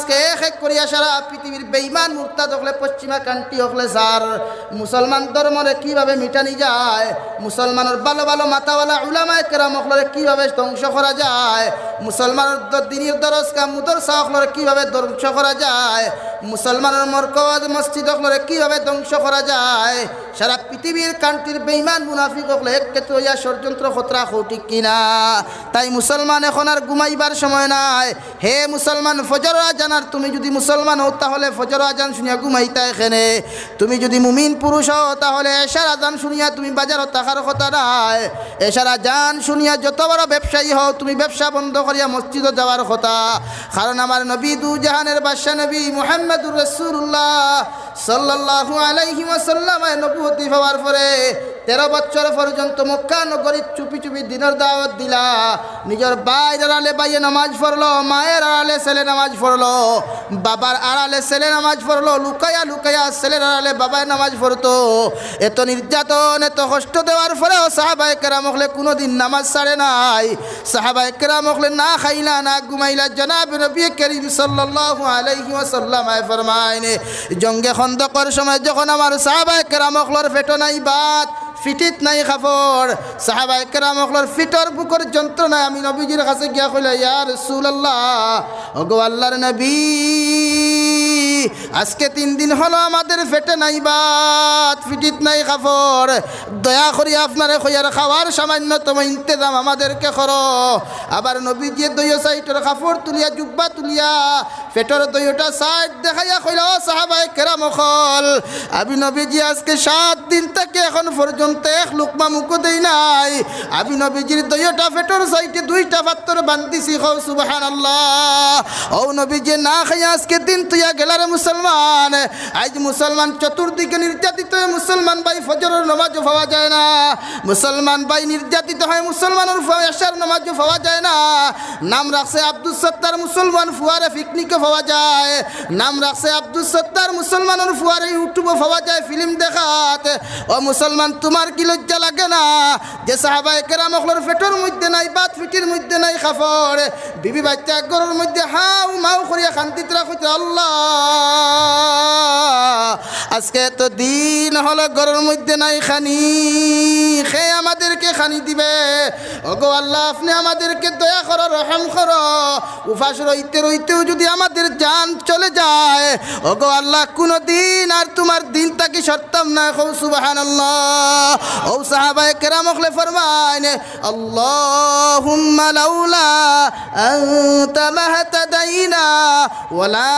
আজকে এক এক করিয়া সারা পৃথিবীর বেঈমান মুরতাদ হলে পশ্চিমা কান্ট্রি হলে স্যার মুসলমান ধর্মরে কিভাবে মিটানি যায়, মুসলমানের ভালো ভালো মাথাওয়ালা উলামায়ে কেরাম হলে কিভাবে ধ্বংস করা যায়, মুসলমানের দিনের দরজা মুদরসা হলে কিভাবে ধ্বংস করা যায়, মুসলমানের মরকজ মসজিদ হলে কিভাবে ধ্বংস করা যায়। সারা পৃথিবীর কান্ট্রির বেঈমান মুনাফিক হলে এক ক্ষেত্রে ইয়া ষড়যন্ত্র খতরা ঠিক কিনা। তাই মুসলমান এখন আর ঘুমাইবার সময় নাই। হে মুসলমান, ফজর আজান, আর তুমি যদি মুসলমান হও তাহলে ফজর আজান শুনিয়া ঘুমাইতা এখানে। তুমি যদি মুমিন পুরুষ হও তাহলে এশার আজান শুনিয়া তুমি বাজারত থাকার কথা নাই। এশার আজান শুনিয়া যত বড় ব্যবসায়ী হও তুমি ব্যবসা বন্ধ করিয়া মসজিদে যাওয়ার কথা। কারণ আমার নবী দু জাহানের বাদশা নবী মুহাম্মদুর রাসূলুল্লাহ সাল্লাল্লাহু আলাইহি ওয়াসাল্লাম নবুয়তি পাওয়ার পরে 13 বছর পর্যন্ত মক্কা নগরী চুপি চুপি দিনের দাওয়াত দিলা। নিজের বাইর আড়ালে বাইয়ে নামাজ পড়লো, মায়ের আড়ালে ছেলে নামাজ পড়লো, বাবার আড়ালে ছেলে নামাজ পড়লো, লুকাইয়া লুকাইয়া ছেলের আড়ালে বাবায় নামাজ পড়তো। এত নির্যাতন এত কষ্ট দেওয়ার পরেও সাহাবায়ে কেরাম হলে কোনোদিন নামাজ ছাড়ে নাই। সাহাবায়ে কেরাম হলে না খাইলা না ঘুমাইলা। জনাব নবী করিম সাল্লাল্লাহু আলাইহি ওয়াসাল্লাম ফরমায়নে জঙ্গে খন্দকের সময় যখন আমার সাহাবায়ে কেরাম হলর পেটো নাই বাত, ফিটিত নাই কাপড়, সাহাবায়ে কেরাম হলর ফিটর বুকর যন্ত্রণায় আমি নবীজির কাছে গিয়া কইলা, ইয়া রাসূলুল্লাহ, ওগো আল্লাহর নবী, আজকে 3 দিন হলো আমাদের ফেটে নাই বাত, ফিটিত নাই কাপড়, দয়া করি আপনারে কইয়ার খাওয়ার সামান্যতম ইন্তজাম আমাদেরকে করো। আবার নবীজি দইও সাইটের কাপড় তুলিয়া জুব্বা তুলিয়া পেটর দইটা সাইড দেখাইয়া কইলা, ও সাহাবায়ে কেরাম হল, আমি নবীজি আজকে 7 দিন থেকে এখন পর্যন্ত এক লুকমা মুখও দেই নাই। আমি নবীজির দইটা পেটর সাইডে 2টা পাত্র বান্ধিছি। কও সুবহানাল্লাহ। ও নবীজি না খাইয়া আজকে দিন তুইয়া গেলার মুসলমান। আজ মুসলমান চতুর্দিকে নির্যাতিত হয়ে মুসলমান ভাই ফজরের নামাজও পাওয়া যায় না, মুসলমান ভাই নির্যাতিত হয় মুসলমানের এশার নামাজও পাওয়া যায় না। নাম রাখছে আব্দুল সত্তার, মুসলমান ফুয়ারে পিকনিকও পাওয়া যায়। নাম রাখছে আব্দুল সত্তার, মুসলমানের ফুয়ারে ইউটিউবও পাওয়া যায় ফিল্ম দেখাত। ও মুসলমান, তোমার কি লজ্জা লাগে না যে সাহাবায়ে কেরাম হলর পেটের মধ্যে নাই বাত, ফিটির মধ্যে নাই কাপড়, বিবি বাচ্চা ঘরের মধ্যে হাউ মাউ করিয়া শান্তিতে রাখতে, আল্লাহ আজকে তো দিন হলো ঘরের মধ্যে নাই খানি, খে আমাদেরকে খানি দিবে। ওগো আল্লাহ, আপনি আমাদেরকে দয়া করো, রহম করো। উপাস রইতে রইতেও যদি আমাদের জান চলে যায়, ওগো আল্লাহ, কোনো দিন আর তোমার দিন তাকে সরতাম না। কও সুবহানাল্লাহ। ও সাহাবায়ে কেরাম হলে ফরমায়, আল্লাহুম্মা লাউলা আনতা মাহতাদাইনা ওয়ালা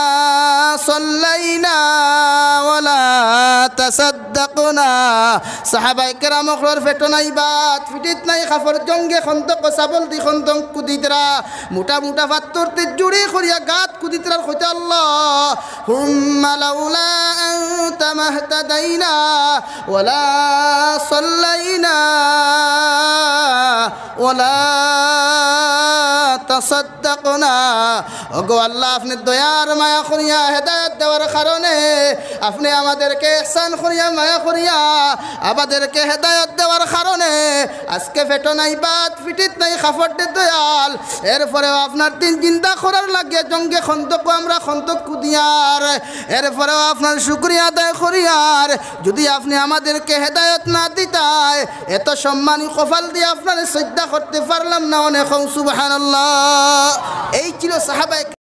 সাল্লাইনা ওয়ালা তাসাদ্দাকনা। সাহাবায়ে কেরাম হলর পেটো নাই বাত, ফিটিত নাই কাপড়, জঙ্গে খন্দক সাবল দি খন্দক কুদিতরা, মোটা মোটা পাত্তরতে জুড়ে করিয়া গাত কুদিতরা কইতে, আল্লাহুম্মা লাউলা আনতা মাহতাদাইনা ওয়ালা সাল্লাইনা ওয়ালা তাসাদ্দাকনা। ওগো আল্লাহ, আপনি দয়ার মায়া করিয়া হেদায়েত দেওয়ার কারণে আপনি আমাদেরকে ইহসান করিয়া মায়া করিয়া আমাদেরকে হেদায়েত দেওয়ার কারণে আজকে পেটো নাই বাত, ফিটিত নাই কাপড় দে দয়াল। এরপরেও আপনার দিন জিন্দা করার লাগে জঙ্গে খন্দক আমরা খন্দক কুদিয়ার, এরপরেও আপনার শুকরিয়া আদায় করিয়ার। যদি আপনি আমাদেরকে হেদায়েত না দিতাই, এত সম্মানী কপাল দিয়ে আপনার শ্রদ্ধা করতে পারলাম না। অনেক সুবহানাল্লাহ। এই ছিল সাহাবায়ে